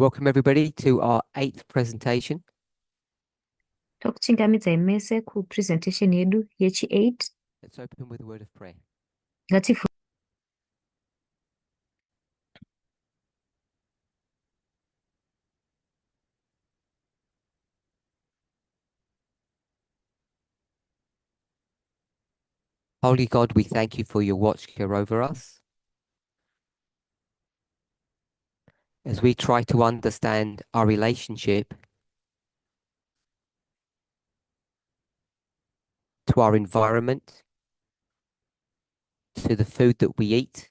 Welcome everybody to our 8th presentation. Tokuchingamidza mese kupresentation yedu yechi8. Let's open with a word of prayer. Ngatifu Holy God, we thank you for your watch care over us. As we try to understand our relationship to our environment, to the food that we eat,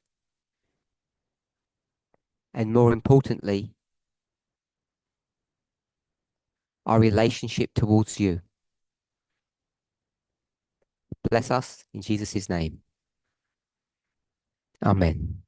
and more importantly, our relationship towards you. Bless us in Jesus' name. Amen.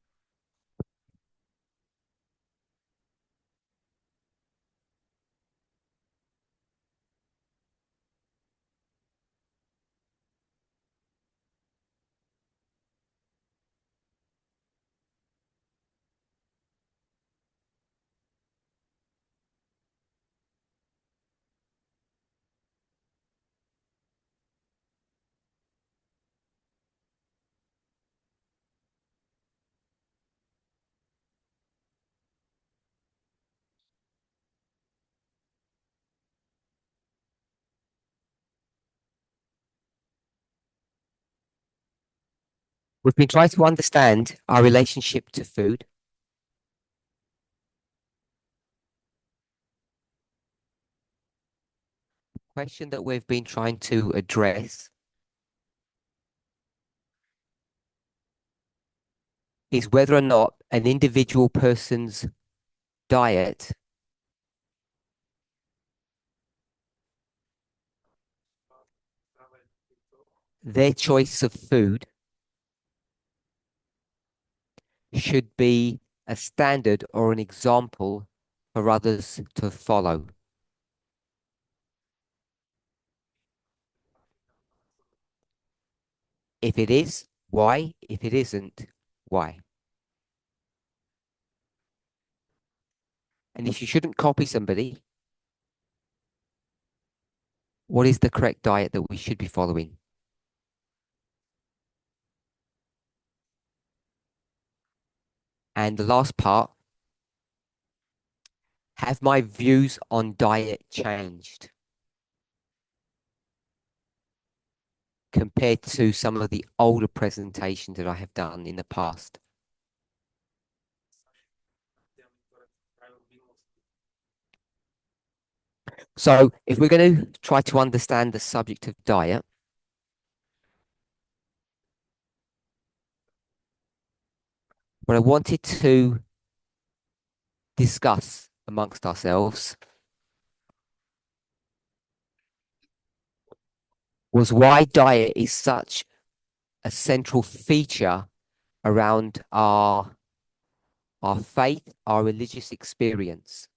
We've been trying to understand our relationship to food. The question that we've been trying to address is whether or not an individual person's diet, their choice of food, should be a standard or an example for others to follow. If it is, why? If it isn't, why? And if you shouldn't copy somebody, what is the correct diet that we should be following? And the last part, have my views on diet changed compared to some of the older presentations that I have done in the past? So if we're going to try to understand the subject of diet, what I wanted to discuss amongst ourselves was why diet is such a central feature around our faith, our religious experience.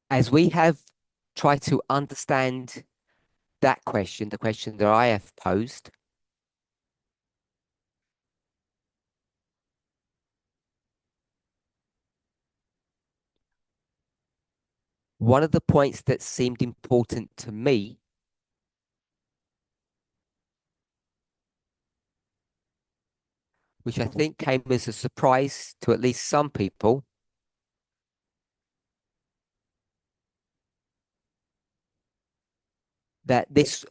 As we have tried to understand that question, the question that I have posed, one of the points that seemed important to me which I think came as a surprise to at least some people, that this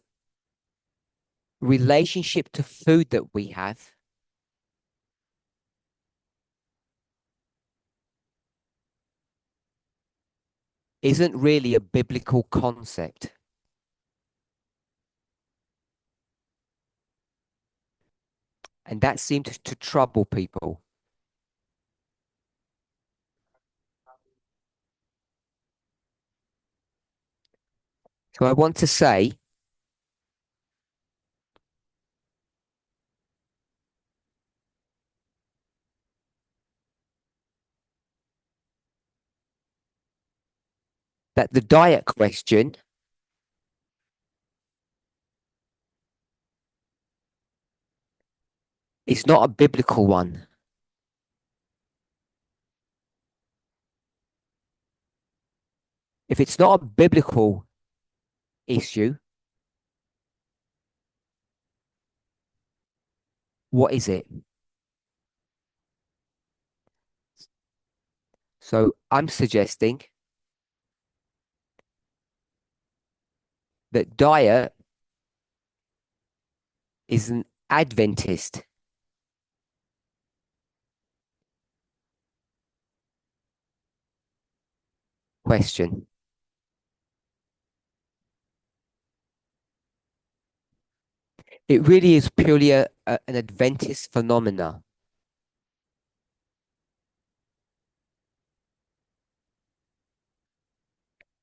relationship to food that we have isn't really a biblical concept. And that seemed to trouble people. So I want to say that the diet question is not a biblical one. If it's not a biblical issue, what is it? So I'm suggesting that diet is an Adventist question. It really is purely an Adventist phenomena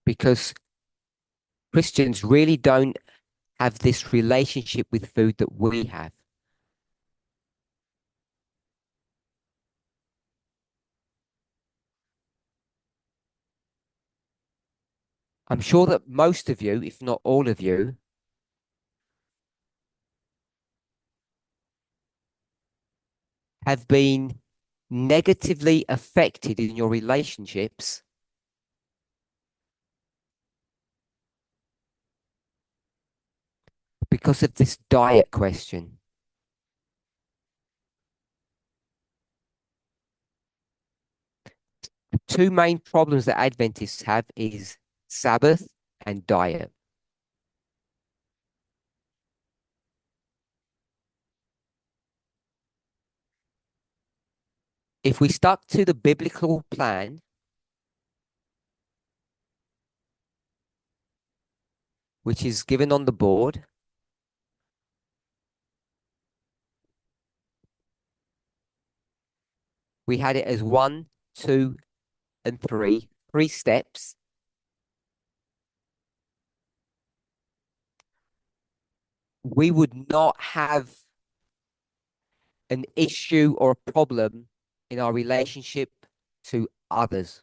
because Christians really don't have this relationship with food that we have. I'm sure that most of you, if not all of you, have been negatively affected in your relationships because of this diet question. The two main problems that Adventists have is Sabbath and diet. If we stuck to the biblical plan, which is given on the board, we had it as 1, 2, and 3, 3 steps. We would not have an issue or a problem in our relationship to others.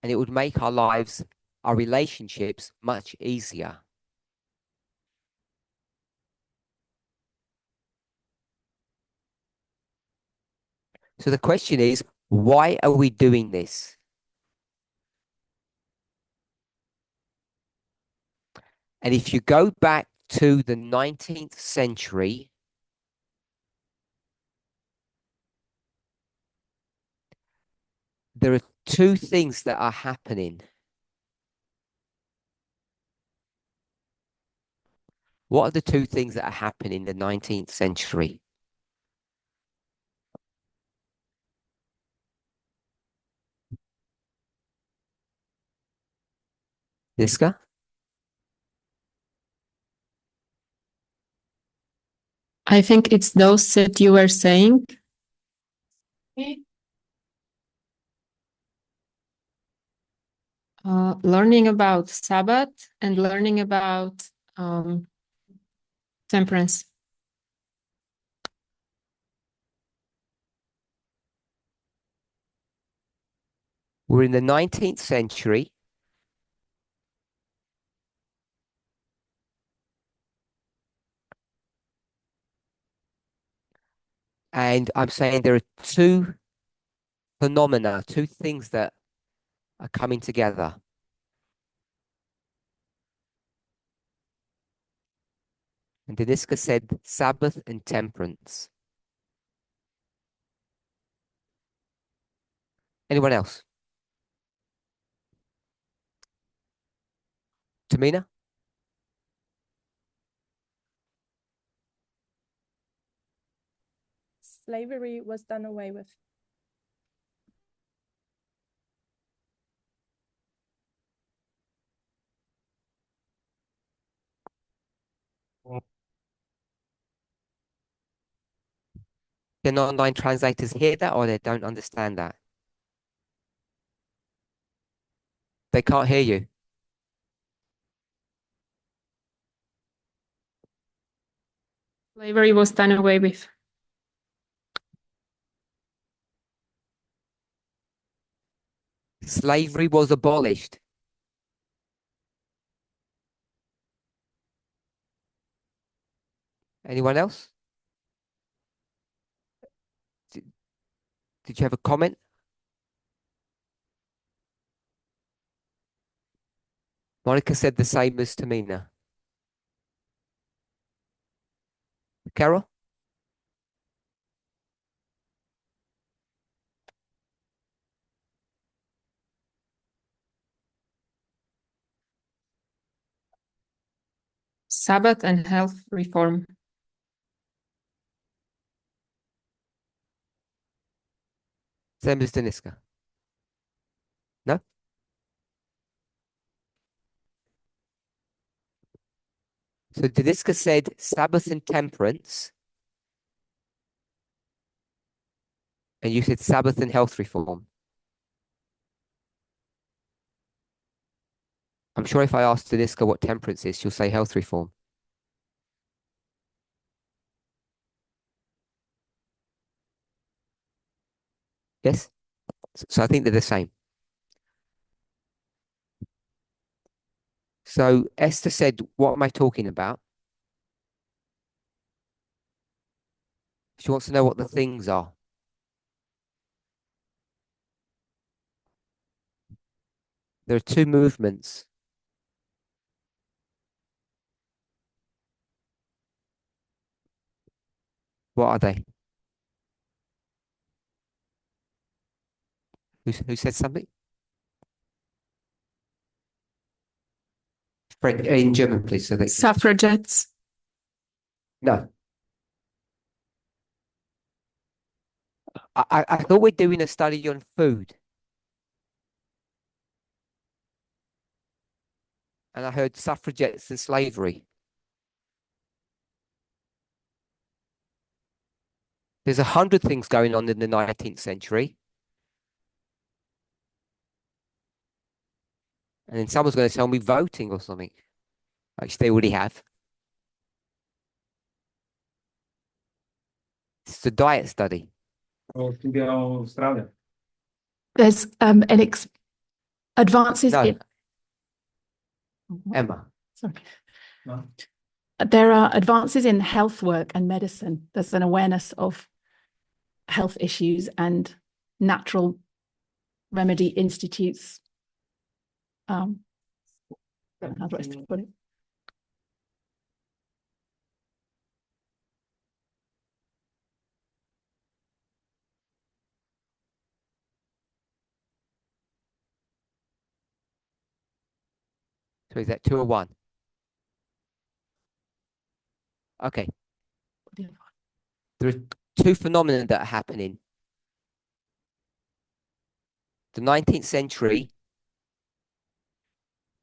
And it would make our lives, our relationships much easier. So the question is, why are we doing this? And if you go back to the 19th century, there are two things that are happening. What are the two things that are happening in the 19th century? Niska? I think it's those that you were saying. Learning about Sabbath and learning about temperance. We're in the 19th century. And I'm saying there are two phenomena, two things that are coming together. And Deniska said Sabbath and temperance. Anyone else? Tamina? Slavery was done away with. Can online translators hear that or they don't understand that? They can't hear you. Slavery was done away with. Slavery was abolished. Anyone else? Did you have a comment? Monica said the same as Tamina. Carol? Sabbath and health reform. Same as Deniska. No? So Deniska said Sabbath and temperance. And you said Sabbath and health reform. I'm sure if I ask Deniska what temperance is, she'll say health reform. Yes? So I think they're the same. So Esther said, what am I talking about? She wants to know what the things are. There are two movements. What are they? Who said something? In German, please. So they Suffragettes. no. I thought we're doing a study on food. And I heard suffragettes and slavery. There's 100 things going on in the 19th century. And then someone's going to tell me voting or something, which they already have. It's a diet study. There's advances No, in Emma. sorry. There are advances in health work and medicine. There's an awareness of health issues and natural remedy institutes. How do I put it? So is that 2 or 1? Okay. There are two phenomena that are happening. The 19th century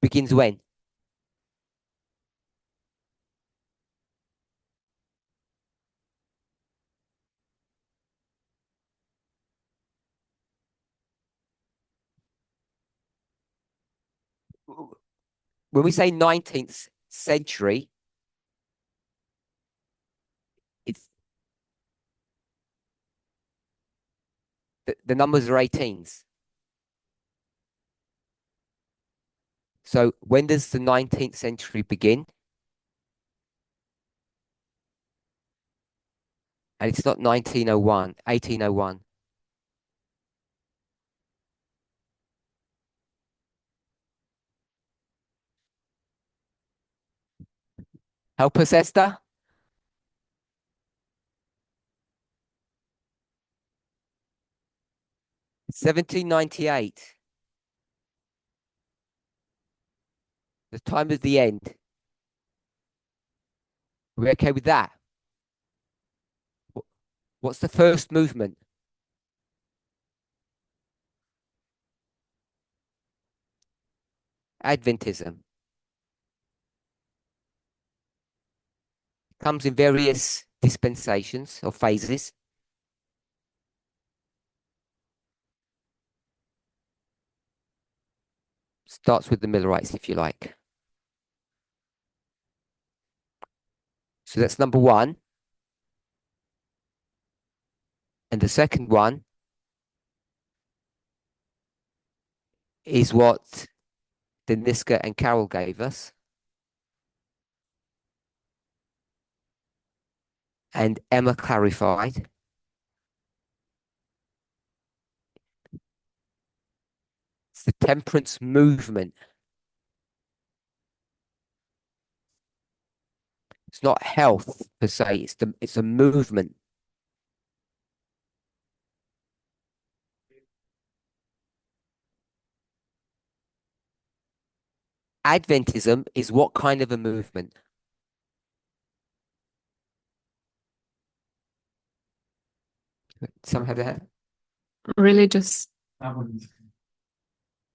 begins when? When we say 19th century, it's the numbers are 18s. So when does the 19th century begin? And it's not 1901, 1801. Help us, Esther. 1798. The time of the end. Are we okay with that? What's the first movement? Adventism. Comes in various dispensations or phases. Starts with the Millerites, if you like. So that's number one. And the second one is what Deniska and Carol gave us. And Emma clarified. It's the temperance movement. It's not health per se, it's a movement. Adventism is what kind of a movement? Some have that. Religious.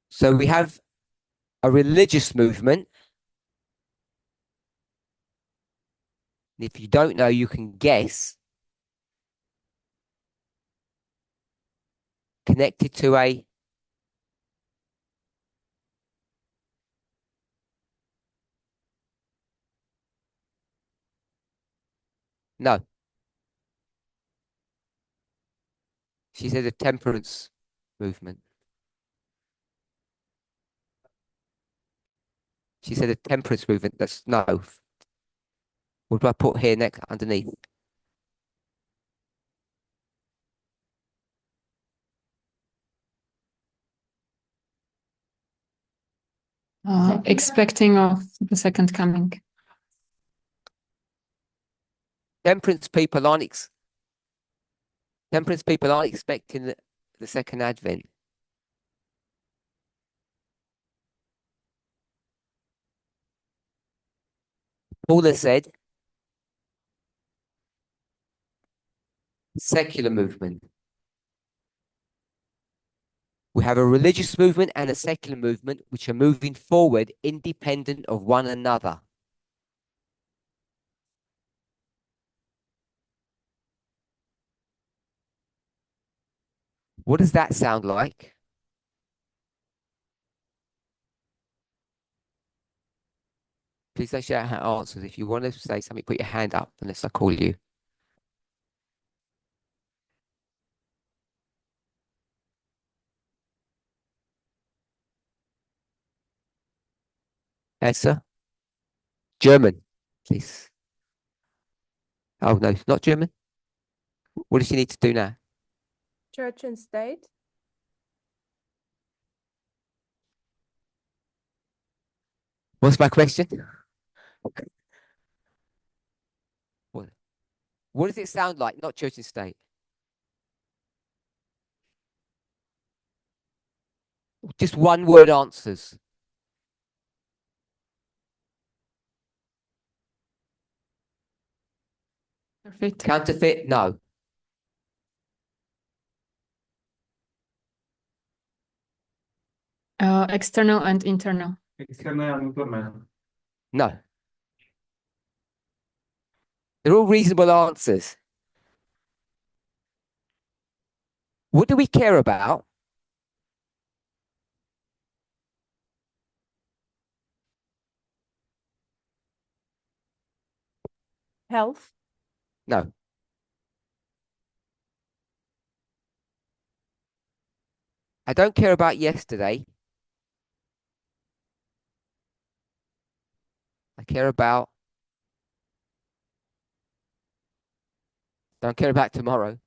So we have a religious movement. If you don't know, you can guess. Connected to a no. She said a temperance movement. She said a temperance movement. That's no. What do I put here next underneath? Expecting of the second coming. Temperance people aren't expecting the second advent. Paula said secular movement. We have a religious movement and a secular movement which are moving forward independent of one another. What does that sound like? Please don't shout out answers. If you want to say something, put your hand up unless I call you. Esther? German, please. Oh, no, not German. What does she need to do now? Church and state. What's my question? What does it sound like? Not church and state. Just one word answers. Perfect. Counterfeit? No. External and internal. No. They're all reasonable answers. What do we care about? Health. No. I don't care about yesterday. I care about. Don't care about tomorrow.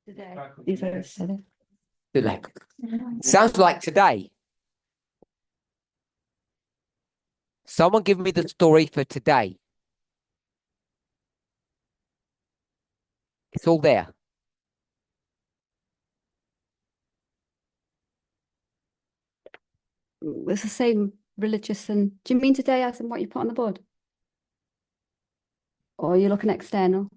Today. These are said Today. Sounds like today. Someone give me the story for today. It's all there. It's the same religious and do you mean today as in what you put on the board? Or are you looking external?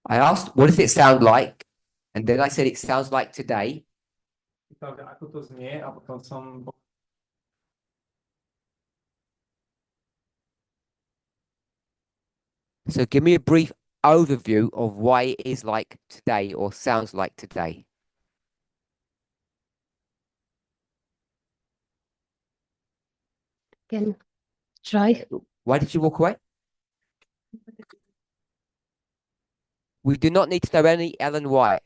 I asked, what does it sound like? And then I said, it sounds like today. So give me a brief overview of why it is like today or sounds like today. Again, try. Why did you walk away? We do not need to know any Ellen White.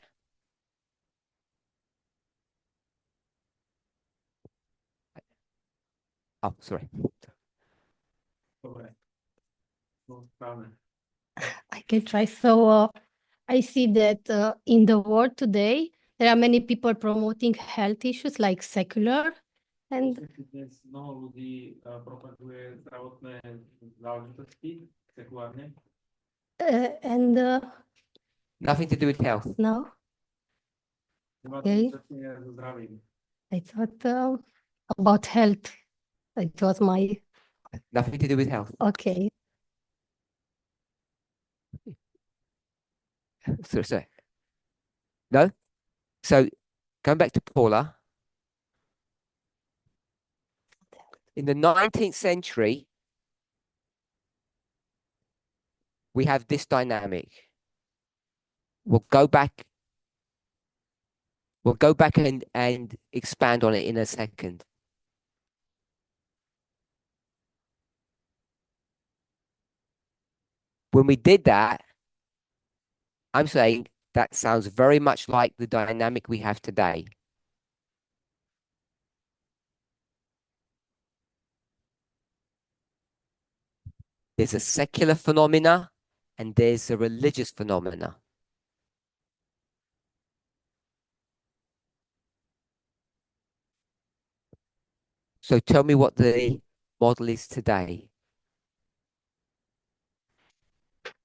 Oh, sorry. I can try. So I see that in the world today, there are many people promoting health issues like secular and Dnes mnoho ľudí propaguje zdravotné záležitosti sekulárne. and Nothing to do with health. no, Nemá to Okay. nič spoločné so zdravím. I thought about health. It was my Nothing to do with health. okay. Sorry. No? So going back to Paula. In the 19th century, we have this dynamic. We'll go back and expand on it in a second. When we did that, I'm saying that sounds very much like the dynamic we have today. There's a secular phenomena and there's a religious phenomena. So tell me what the model is today.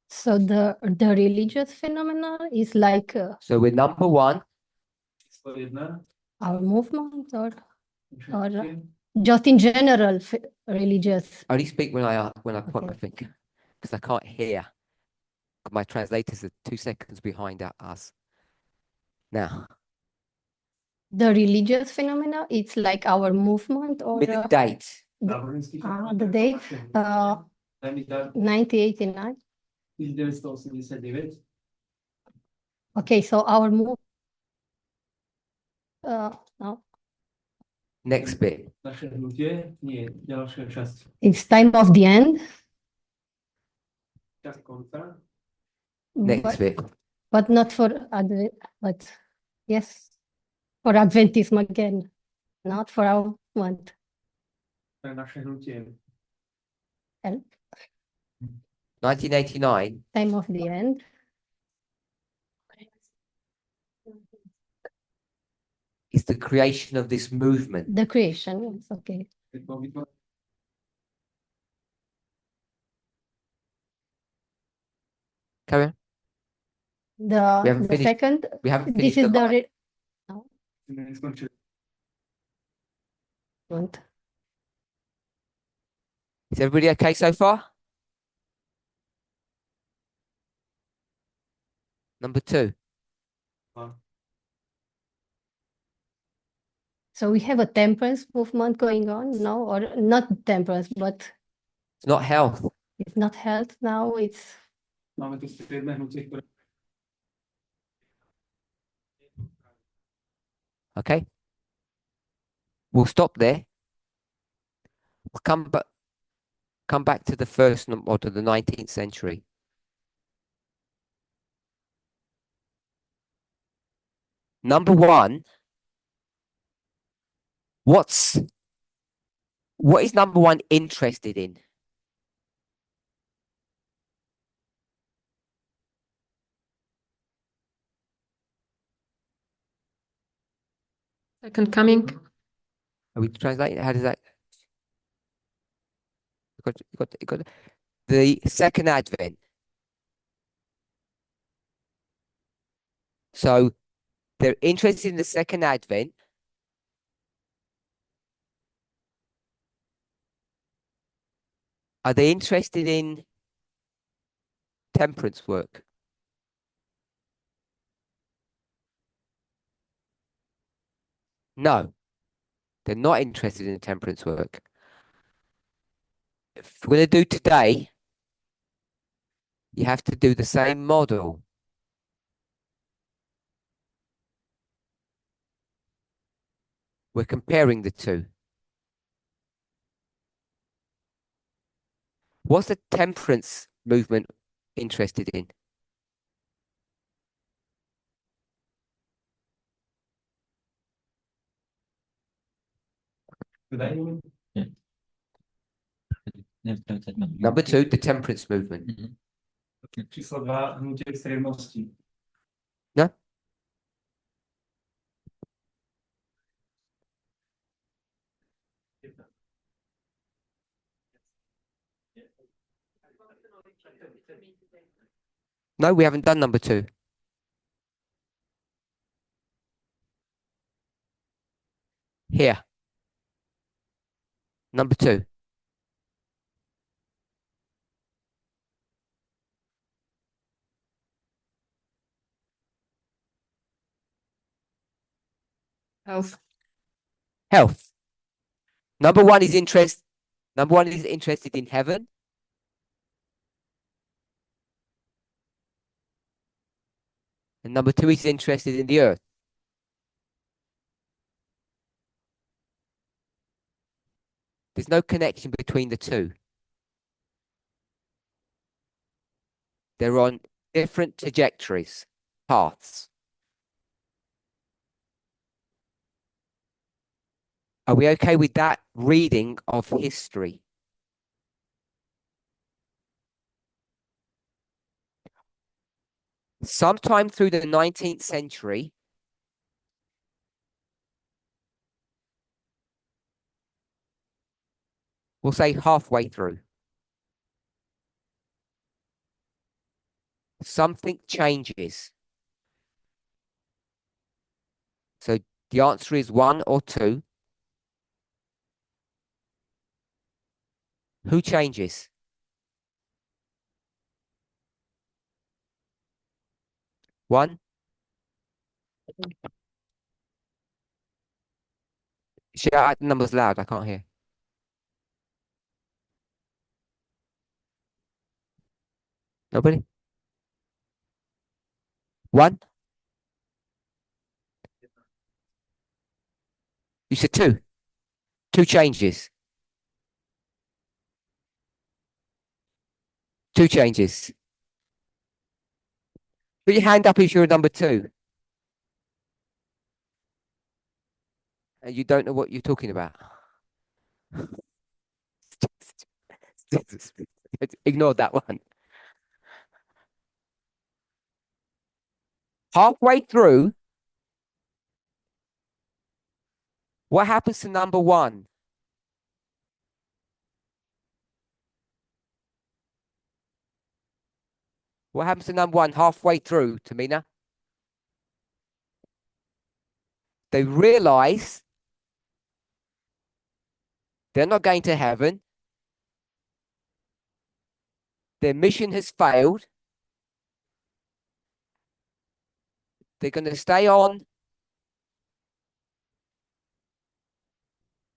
So the religious phenomena is like So we're number one. Číslo 1. our movement or Všetkým. just in general religious. I only speak when I point my finger because I can't hear. My translators are 2 seconds behind us. Now, The religious phenomena, it's like our movement or with the date. Náboženský the date Daj mi dať 1989. 1989. Okay, so our move. No, Next bit. Naše hnutie, nie, ďalšia časť. it's time of the end. Časť konca. Next bit. But not for but yes, for Adventism again, not for our movement. Pre naše hnutie. And 1989 time of the end. is the creation of this movement. The creation, yes, okay. Keď bol vytvorený Carry on. We haven't The finished. second, We haven't this finished is the the line. neskončil. movement. Is everybody okay so far? Number 2. So we have a temperance movement going on, no, or not temperance, but It's not health. it's not health now, it's Máme tu striedne hnutie, ktoré Okay. We'll stop there. We'll come back to the first or to the 19th century. Number 1. What is number 1 interested in? Second coming. Are we translating? How does that? You got the second advent. So they're interested in the second advent. Are they interested in temperance work? No, they're not interested in temperance work. If we're going to do today, you have to do the same model. We're comparing the two. What's the temperance movement interested in? Wydaje mi Number two, the temperance movement. się číslo 2, hnutí extrémnosti. No? No, we haven't done number two. Here. Number two. Health. Health. Number one is interested in heaven. And number two is interested in the earth. There's no connection between the two. They're on different trajectories, paths. Are we okay with that reading of history? Sometime through the 19th century, we'll say halfway through, something changes. So the answer is one or two. Who changes? One. Shout out the numbers loud. I can't hear. Nobody? One? You said two. Two changes. Two changes. Put your hand up if you're number two. And you don't know what you're talking about. Ignore that one. Halfway through, what happens to number one? What happens to number one halfway through, Tamina? They realize they're not going to heaven. Their mission has failed. They're going to stay on.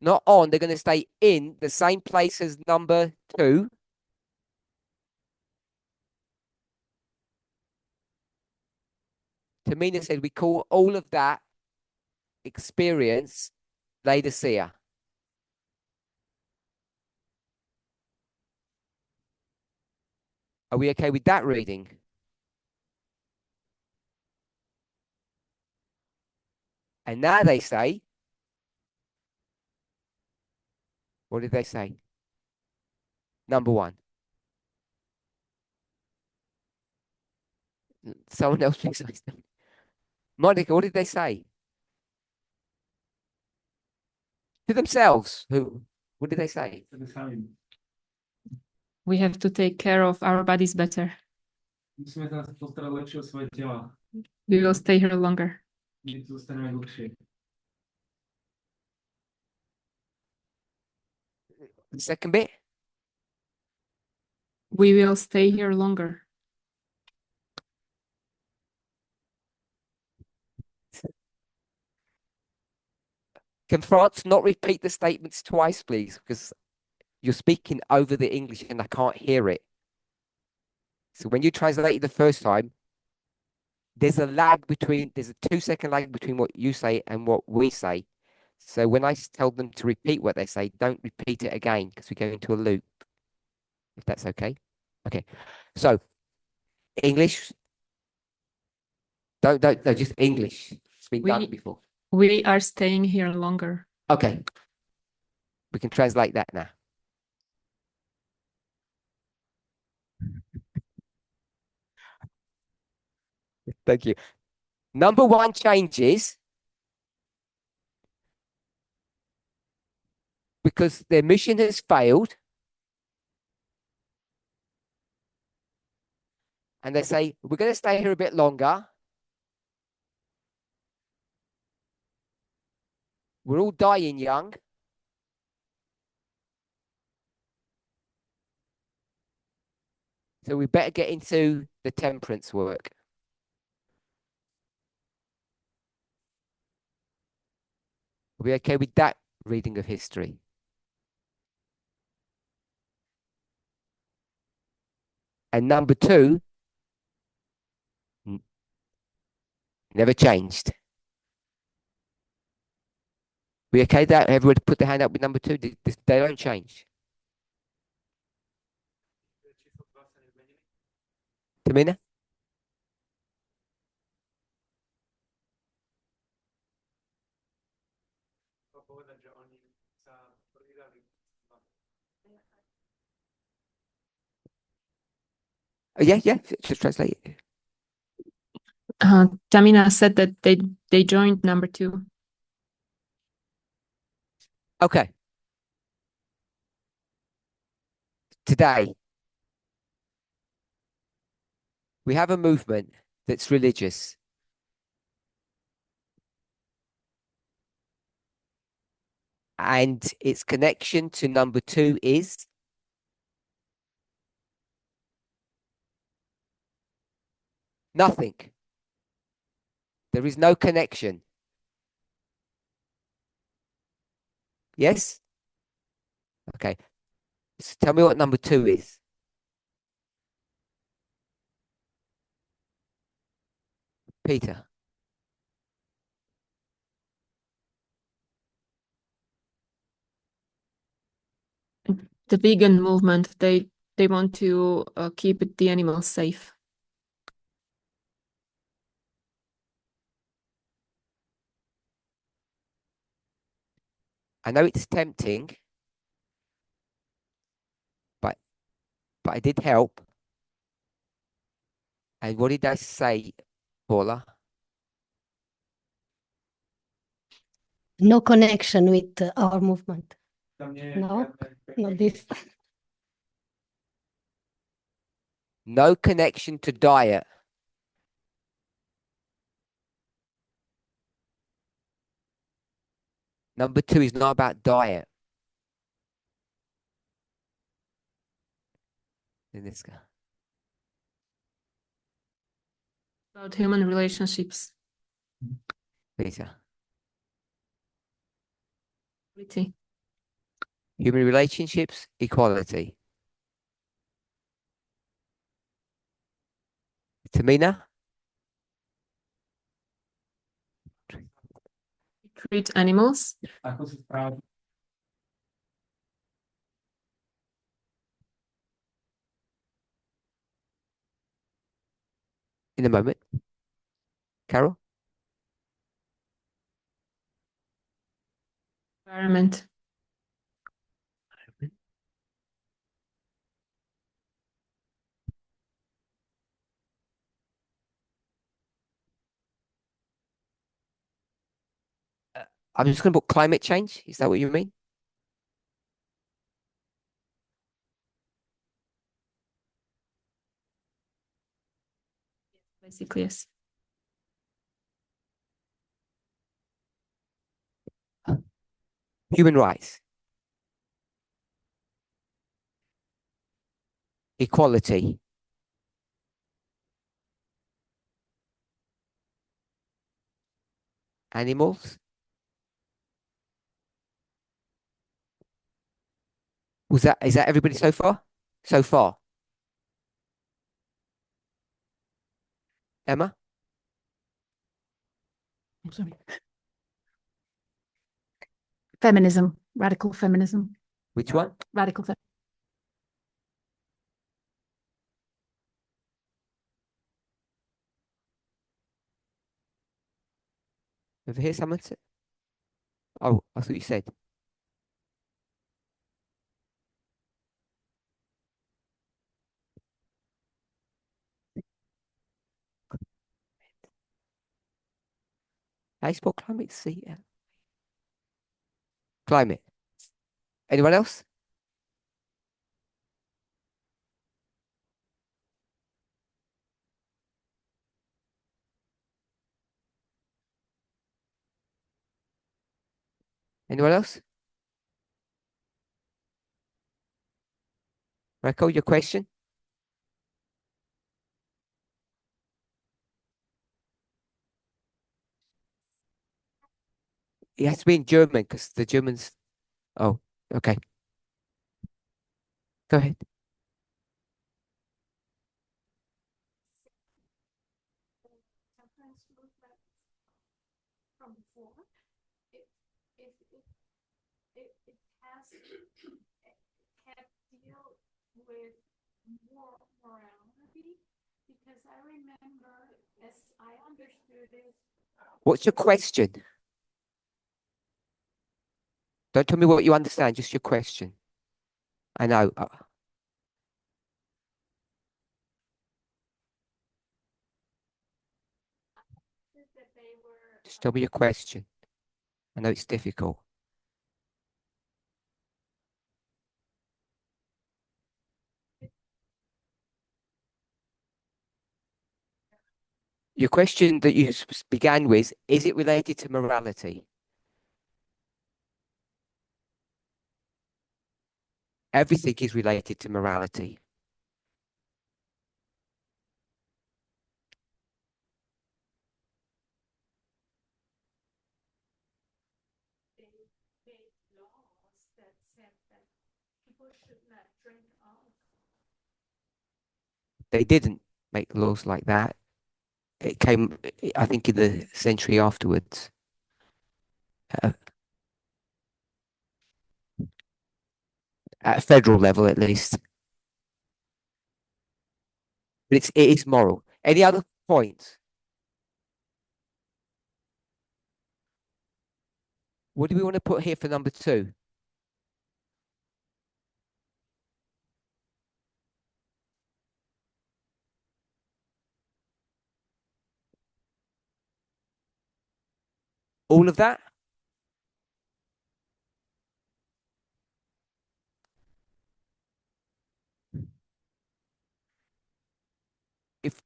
Not on, they're going to stay in the same place as number two. Tamina said we call all of that experience Laodicea. Are we okay with that reading? And now they say, what did they say? Number one. Someone else please. Monica, what did they say? To themselves. Who? What did they say? We have to take care of our bodies better. Musíme teraz postarať lepšie o svoje tela. We will stay here longer. My tu zostaneme dlhšie. The second bit? We will stay here longer. Can France not repeat the statements twice, please? Because you're speaking over the English and I can't hear it. So when you translate it the first time, there's a 2-second lag between what you say and what we say. So when I tell them to repeat what they say, don't repeat it again because we go into a loop. if that's okay. Okay. So English. Don't, no, just English. It's been done before. We are staying here longer. Okay. We can translate that now. Thank you. Number one changes because their mission has failed. And they say, we're going to stay here a bit longer. We're all dying young. So we better get into the temperance work. Are we okay with that reading of history? And number two, never changed. We okay that everybody put their hand up with number two? They don't change. Tamina? Oh, yeah, just translate it. Tamina said that they joined number 2. Okay. Today, we have a movement that's religious. And its connection to number 2 is nothing. There is no connection. Yes? Okay. So tell me what number 2 is. Peter. The vegan movement, they want to keep the animals safe. I know it's tempting, but I did help. And what did I say, Paula? No connection with our movement. No, not this. No connection to diet. Number 2 is not about diet. In this guy. About human relationships. Peter. Equality. Human relationships, equality. Tamina? Treat animals. In a moment. Carol? Environment. I'm just going to put climate change. Is that what you mean? Basically, yes. Human rights. Equality. Animals. Is that everybody so far? So far. Emma? I'm sorry. Feminism, radical feminism. Which one? Radical Over here, someone said. Oh, I thought you said. How you spell climate? Climate. Anyone else? Anyone else? Record your question. It has to be in German because the Germans. Oh, okay. Go ahead. What's your question? Don't tell me what you understand, just your question. I know. Just tell me your question. I know it's difficult. Your question that you began with, is it related to morality? Everything is related to morality. They didn't make laws like that. It came, I think, in the century afterwards. At a federal level, at least. But it is moral. Any other points? What do we want to put here for number 2? All of that?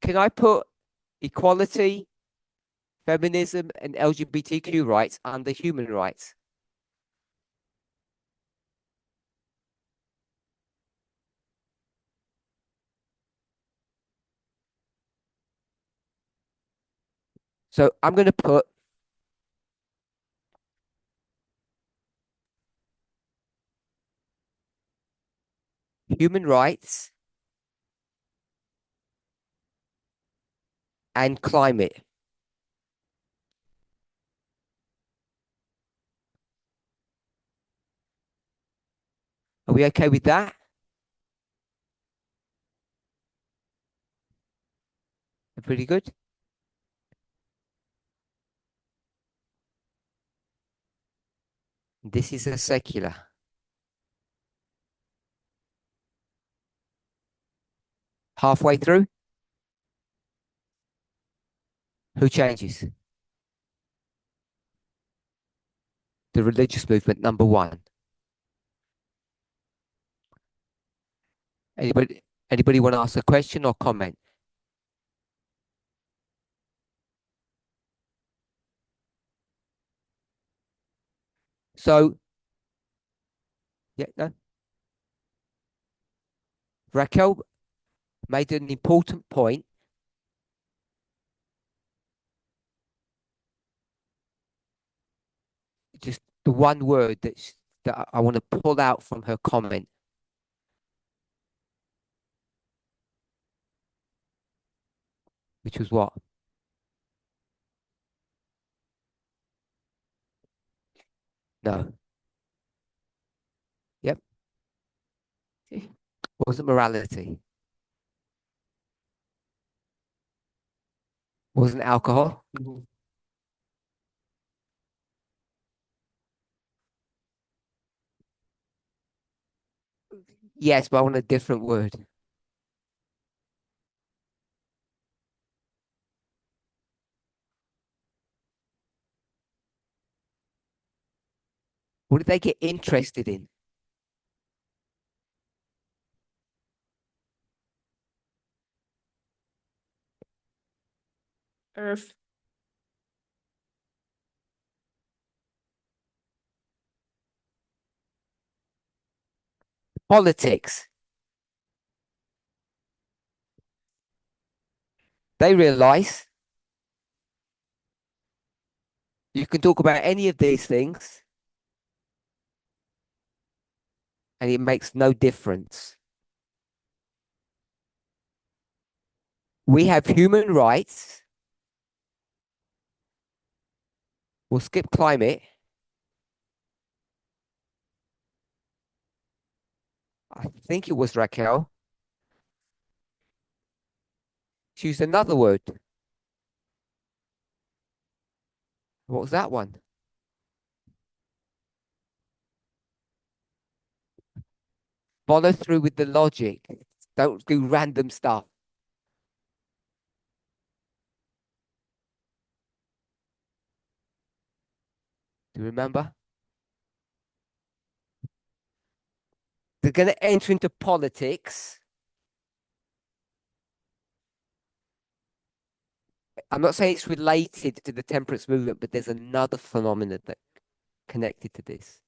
Can I put equality, feminism, and LGBTQ rights under human rights? So I'm going to put human rights and climate. Are we okay with that? Pretty good. This is a secular. Halfway through? Who changes? The religious movement, number 1. Anybody want to ask a question or comment? So, yeah, no. Raquel made an important point. Just the one word that I want to pull out from her comment. Which was what? No. Yep. Wasn't morality. Wasn't alcohol. Yes, but I want a different word. What did they get interested in? Earth. Politics. They realize you can talk about any of these things and it makes no difference. We have human rights. We'll skip climate. I think it was Raquel. She used another word. What was that one? Follow through with the logic. Don't do random stuff. Do you remember? They're going to enter into politics. I'm not saying it's related to the temperance movement, but there's another phenomenon that connected to this.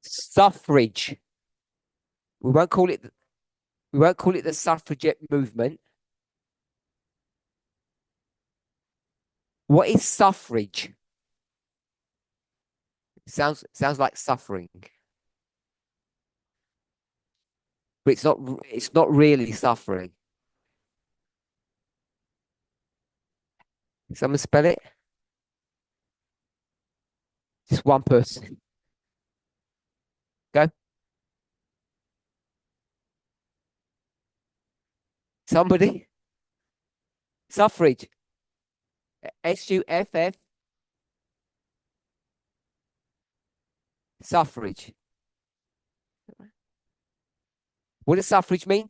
Suffrage. We won't call it the suffragette movement. What is suffrage? Sounds like suffering. But it's not really suffering. Someone spell it? Just one person. Go. Somebody. Suffrage. SUFF. Suffrage. What does suffrage mean?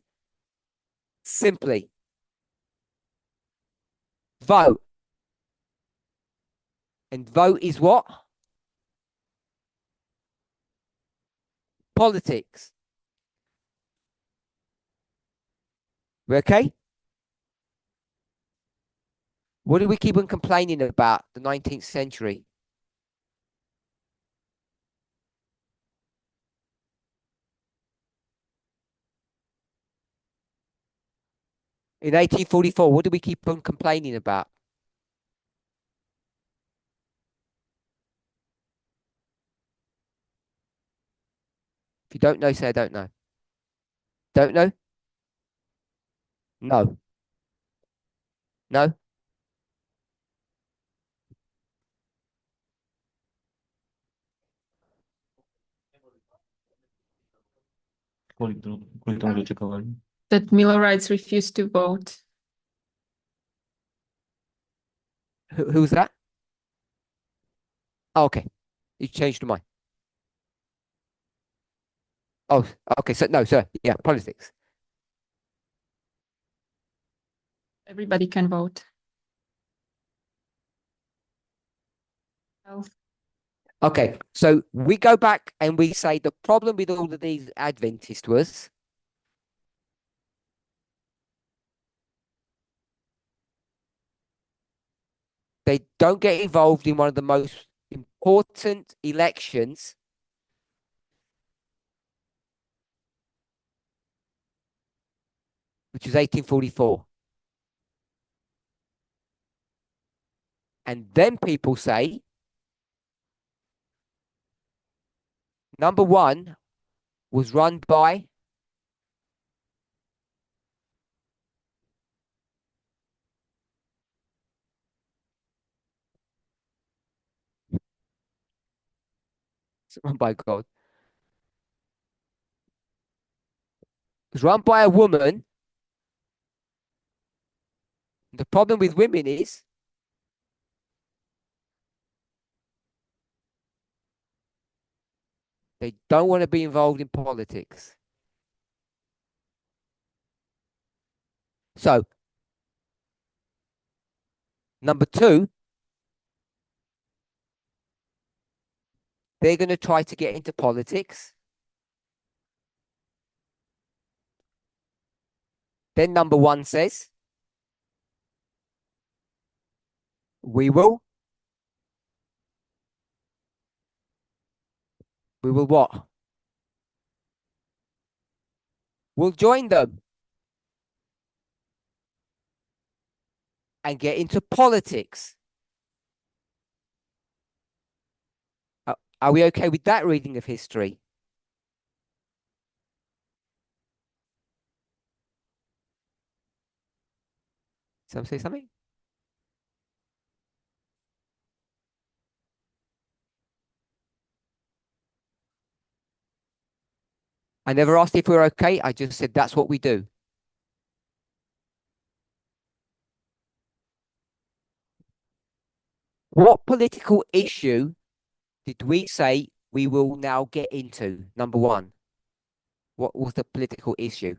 Simply vote. And vote is what? Politics. We okay? What do we keep on complaining about the 19th century? In 1844, what do we keep on complaining about? If you don't know, say I don't know. Don't know? No. No? Kvůli tomu, že čekali. That Millerites refused to vote. Who was that? Oh, okay. You changed your mind. Oh, okay. So no, sir. Yeah, politics. Everybody can vote. Health. Okay, so we go back and we say the problem with all of these Adventists was they don't get involved in one of the most important elections which was 1844. And then people say, number one was run by It's run by God. It's run by a woman. The problem with women is they don't want to be involved in politics. So, number two, they're going to try to get into politics. Then number one says, we will what? We'll join them and get into politics. Are we okay with that reading of history? Someone say something? I never asked if we were okay. I just said that's what we do. What political issue did we say we will now get into? Number one, what was the political issue?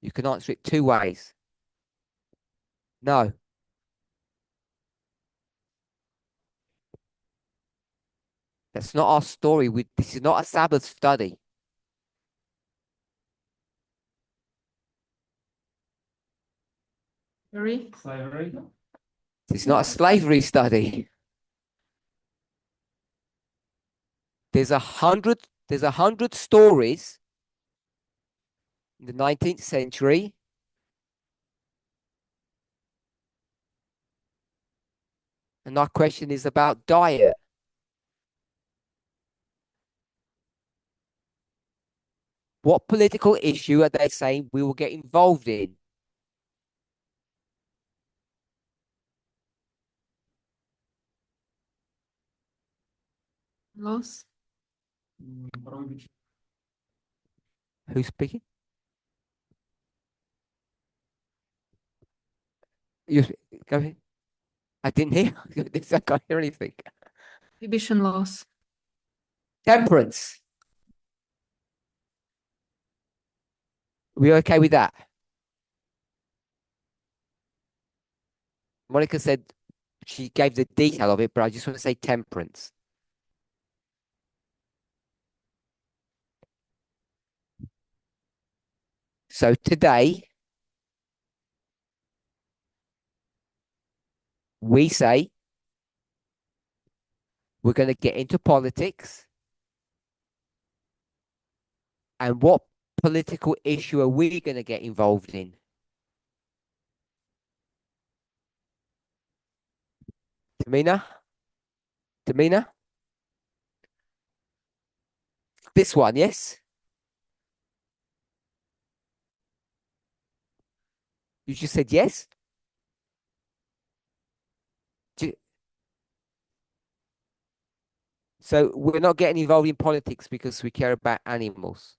You can answer it two ways. No. That's not our story. This is not a Sabbath study. Sorry? Slavery. This is not a slavery study. There's a hundred stories in the 19th century. And our question is about diet. What political issue are they saying we will get involved in? Loss? Prohibition. Who's speaking? You go ahead. I didn't hear. I can't hear anything. Prohibition laws. Temperance. We okay with that? Monica said she gave the detail of it, but I just want to say temperance. So today, we say we're going to get into politics. And what political issue are we going to get involved in? Tamina? Tamina? This one, yes? You just said yes? So we're not getting involved in politics because we care about animals.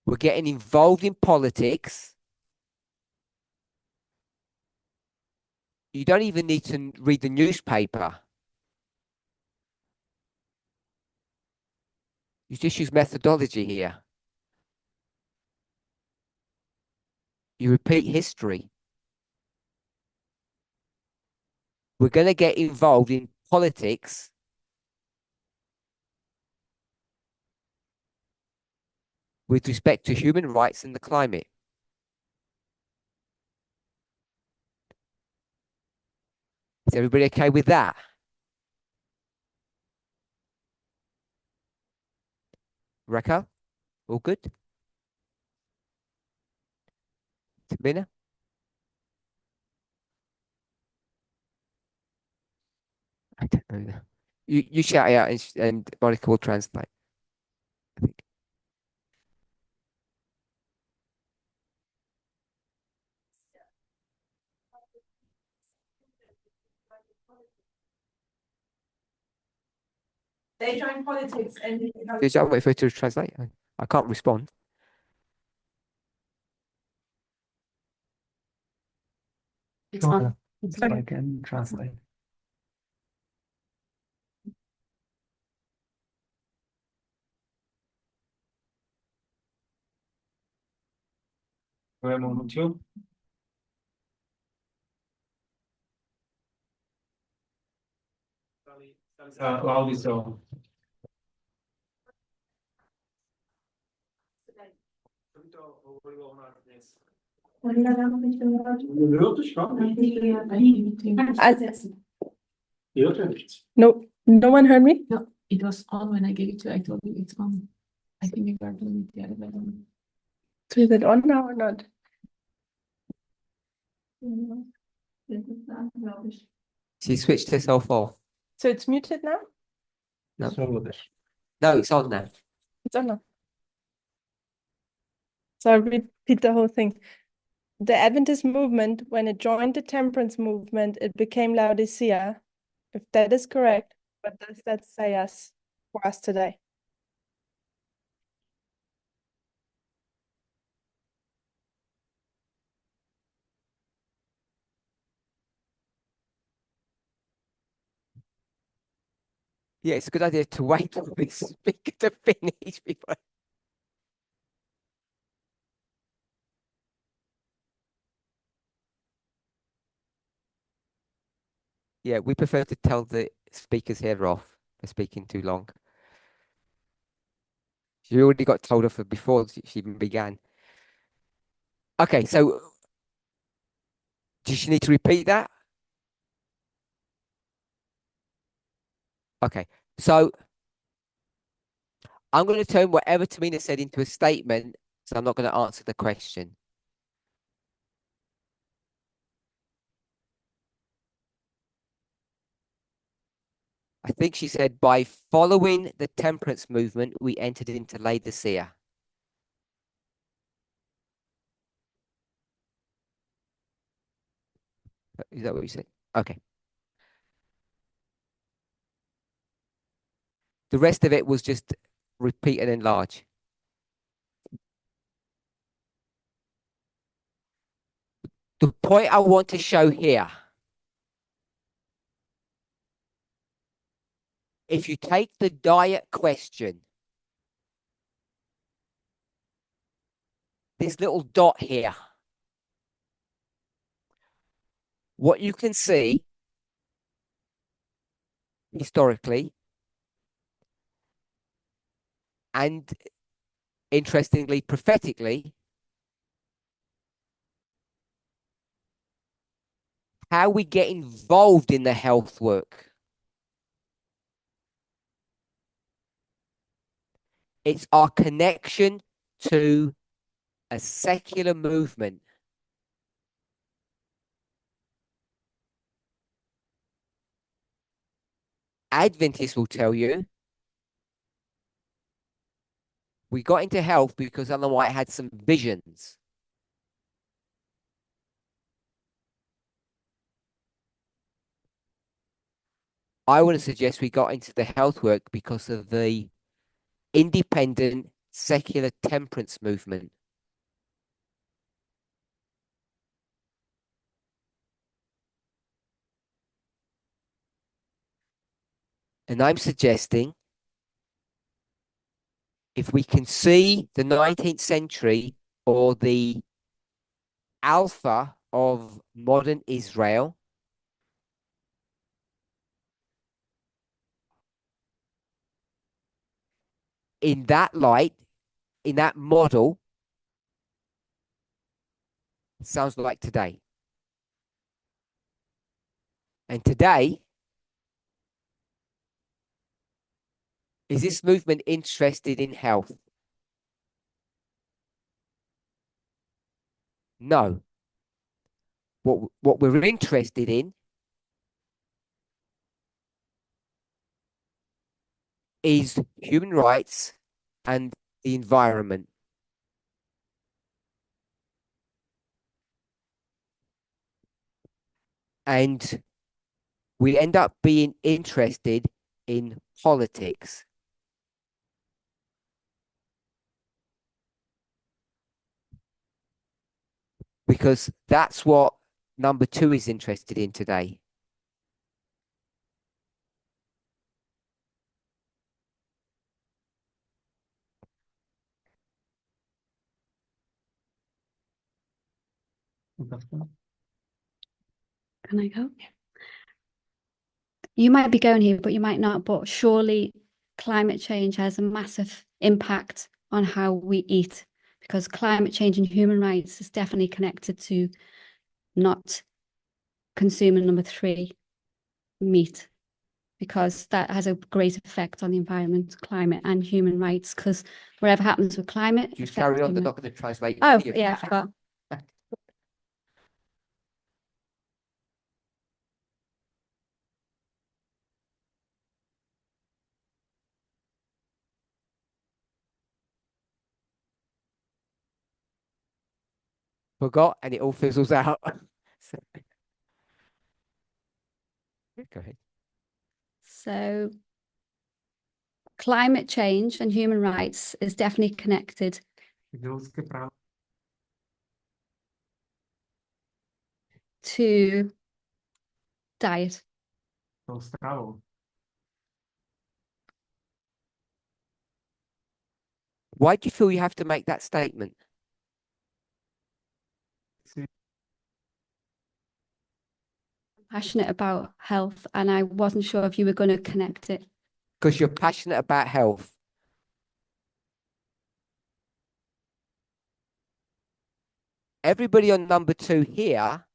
We're getting involved in politics. You don't even need to read the newspaper. You just use methodology here. You repeat history. We're going to get involved in politics with respect to human rights and the climate. Is everybody okay with that? Rekha? All good? Tamina? I don't know. You shout it out and Monica will translate. I think. They join politics and Is that wait for her to translate? I can't respond. It's on. So I can translate. Where moment you? Loudly so. No, no one heard me? No, it was on when I gave it to you. I told you it's on. I think you are doing it the other way around. So is it on now or not? She switched herself off. So it's muted now? No. So No, it's on now. It's on now. So I'll repeat the whole thing. The Adventist movement, when it joined the temperance movement, it became Laodicea. If that is correct, what does that say us for us today? Yeah, it's a good idea to wait for this speaker to finish before. Yeah, we prefer to tell the speaker's hair off for speaking too long. She already got told off before she even began. Okay, so does she need to repeat that? Okay, so I'm going to turn whatever Tamina said into a statement, so I'm not going to answer the question. I think she said, by following the temperance movement, we entered into Laodicea. Is that what you said? Okay. The rest of it was just repeat and enlarge. The point I want to show here, if you take the diet question, this little dot here, what you can see historically, and interestingly, prophetically, how we get involved in the health work. It's our connection to a secular movement. Adventists will tell you we got into health because Ellen White had some visions. I would suggest we got into the health work because of the independent secular temperance movement. And I'm suggesting if we can see the 19th century or the alpha of modern Israel, in that light, in that model, sounds like today. And today, is this movement interested in health? No. What we're interested in is human rights and the environment. And we end up being interested in politics. Because that's what number 2 is interested in today. Can I go? You might be going here, but you might not. But surely climate change has a massive impact on how we eat, because climate change and human rights is definitely connected to not consuming number 3, meat, because that has a great effect on the environment, climate, and human rights. Because whatever happens with climate, Just affects carry on, they're human- not going to translate. Oh, yeah, I forgot. Forgot, and it all fizzles out. Go ahead. So climate change and human rights is definitely connected Ľudské práva. to diet. Tou stravou. Why do you feel you have to make that statement? Passionate about health, and I wasn't sure if you were going to connect it. Because you're passionate about health. Everybody on number 2 here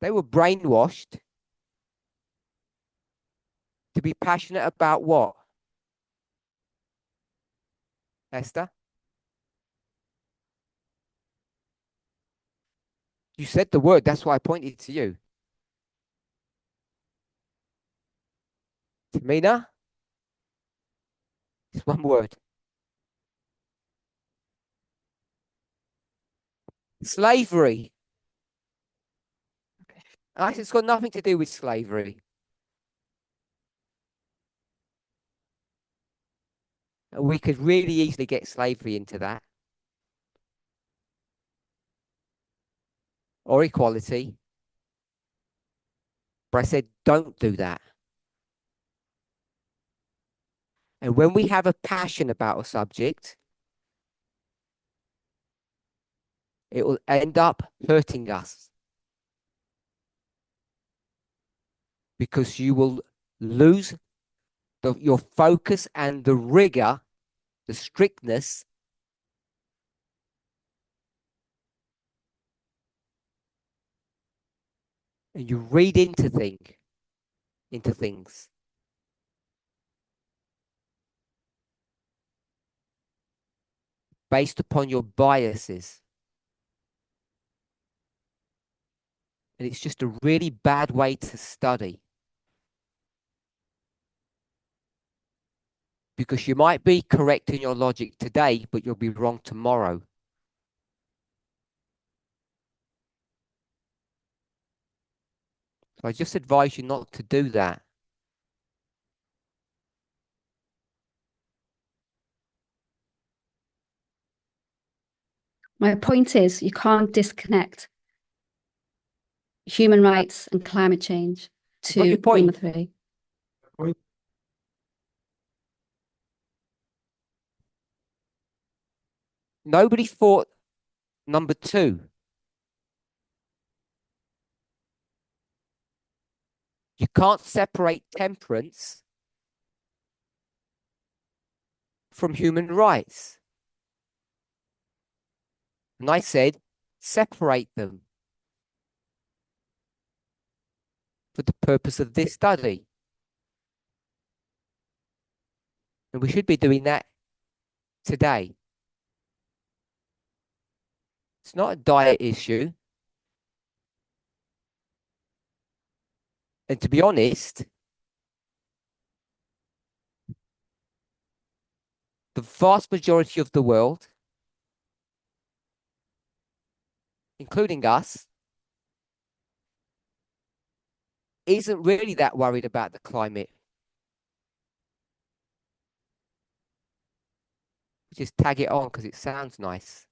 they were brainwashed to be passionate about what? Esther? You said the word, that's why I pointed to you. Tamina? It's one word. Slavery. Actually, it's got nothing to do with slavery. We could really easily get slavery into that. Or equality. But I said, don't do that. And when we have a passion about a subject, it will end up hurting us. Because you will lose your focus and the rigor, the strictness. And you read into things. Based upon your biases. And it's just a really bad way to study. Because you might be correct in your logic today, but you'll be wrong tomorrow. So I just advise you not to do that. My point is, you can't disconnect human rights and climate change Got your to point. number 3. Nobody fought number 2. You can't separate temperance from human rights. And I said, separate them for the purpose of this study. And we should be doing that today. It's not a diet issue. And to be honest, the vast majority of the world, including us, isn't really that worried about the climate. Just tag it on because it sounds nice.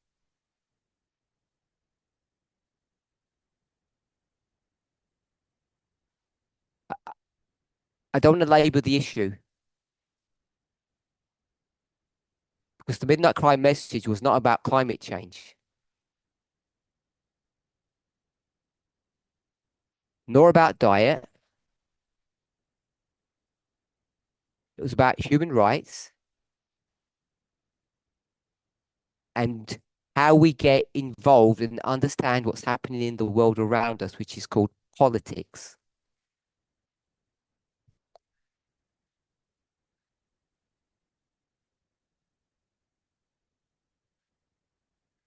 I don't want to label the issue because the Midnight Cry message was not about climate change, nor about diet. It was about human rights and how we get involved and understand what's happening in the world around us, which is called politics.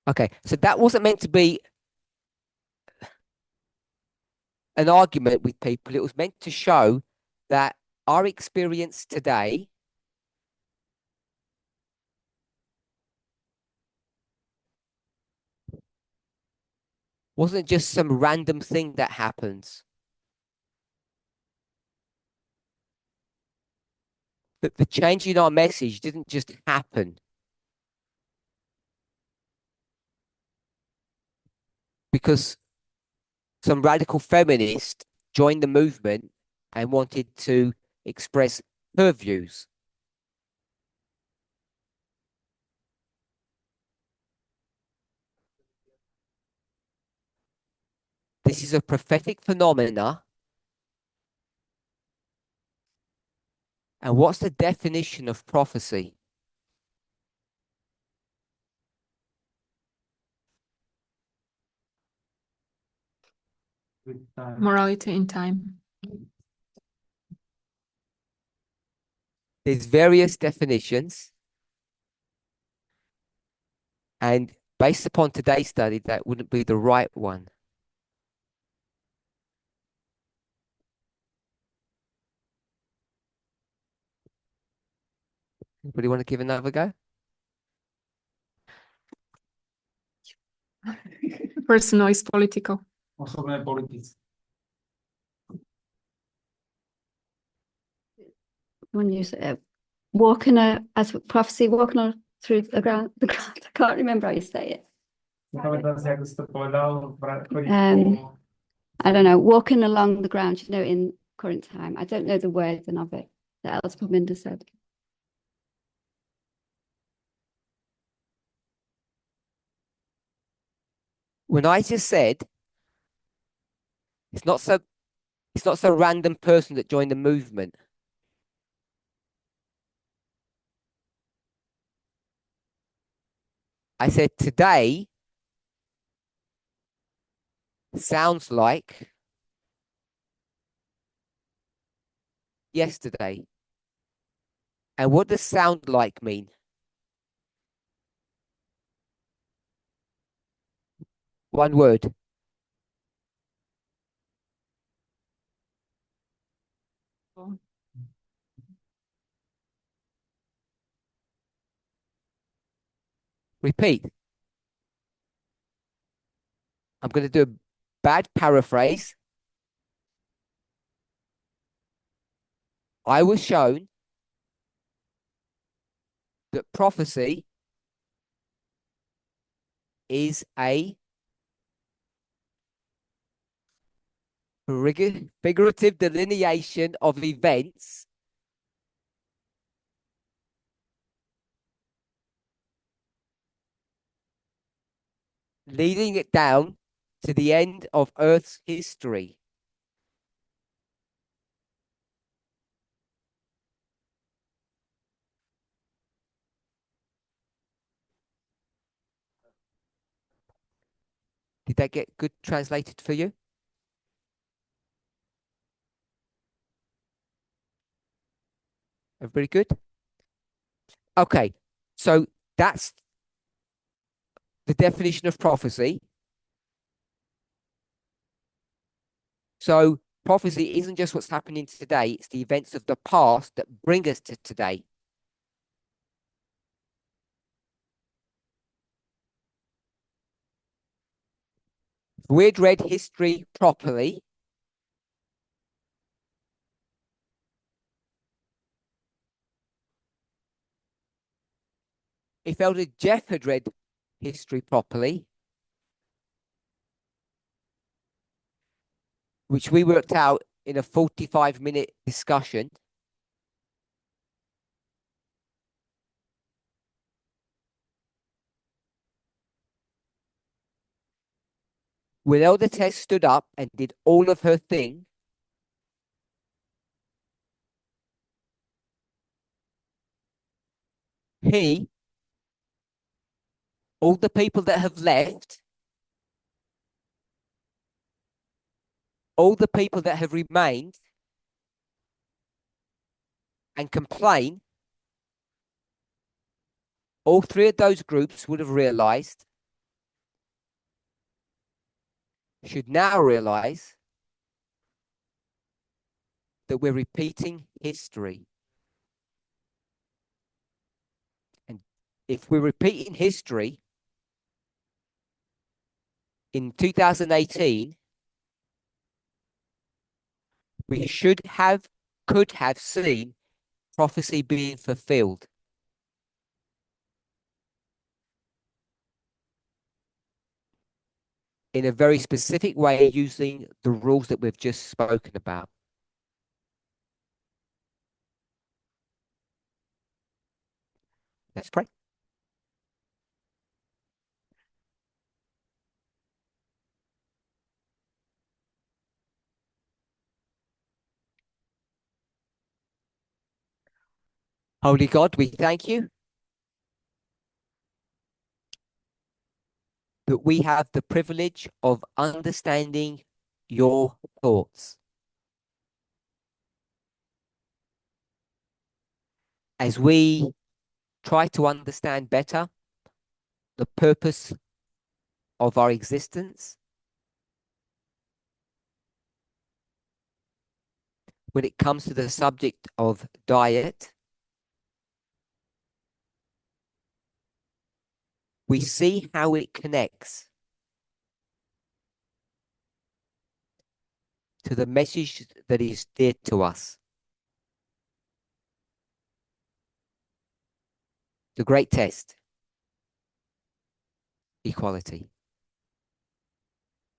Okay, so that wasn't meant to be an argument with people. It was meant to show that our experience today wasn't just some random thing that happens. That the change in our message didn't just happen because some radical feminist joined the movement and wanted to express her views. This is a prophetic phenomena. And what's the definition of prophecy? With time. Morality in time. There's various definitions. And based upon today's study, that wouldn't be the right one. Anybody want to give another go? Personal is political. Osobné politice. When you say walking as prophecy, walking on through the ground, I can't remember how you say it. Nepamätám si, ako si to povedal, chodiť Um, po... I don't know, walking along the ground, you know, in current time. I don't know the wording of it that else Parminder said. When I just said it's not some random person that joined the movement. I said today sounds like yesterday. And what does sound like mean? One word. Repeat. I'm going to do a bad paraphrase. I was shown that prophecy is a figurative delineation of events leading it down to the end of Earth's history. Did that get good translated for you? Everybody good? Okay, so that's the definition of prophecy. So prophecy isn't just what's happening today, it's the events of the past that bring us to today. If we'd read history properly, if Elder Jeff had read history properly, which we worked out in a 45-minute discussion, when Elder Tess stood up and did all of her thing, all the people that have left, all the people that have remained and complain, all three of those groups would have realized, should now realize, that we're repeating history. And if we're repeating history in 2018, we could have seen prophecy being fulfilled. In a very specific way, using the rules that we've just spoken about. Let's pray. Holy God, we thank you that we have the privilege of understanding your thoughts. As we try to understand better the purpose of our existence, when it comes to the subject of diet, we see how it connects to the message that is dear to us. The great test, equality.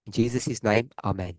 In Jesus' name, amen.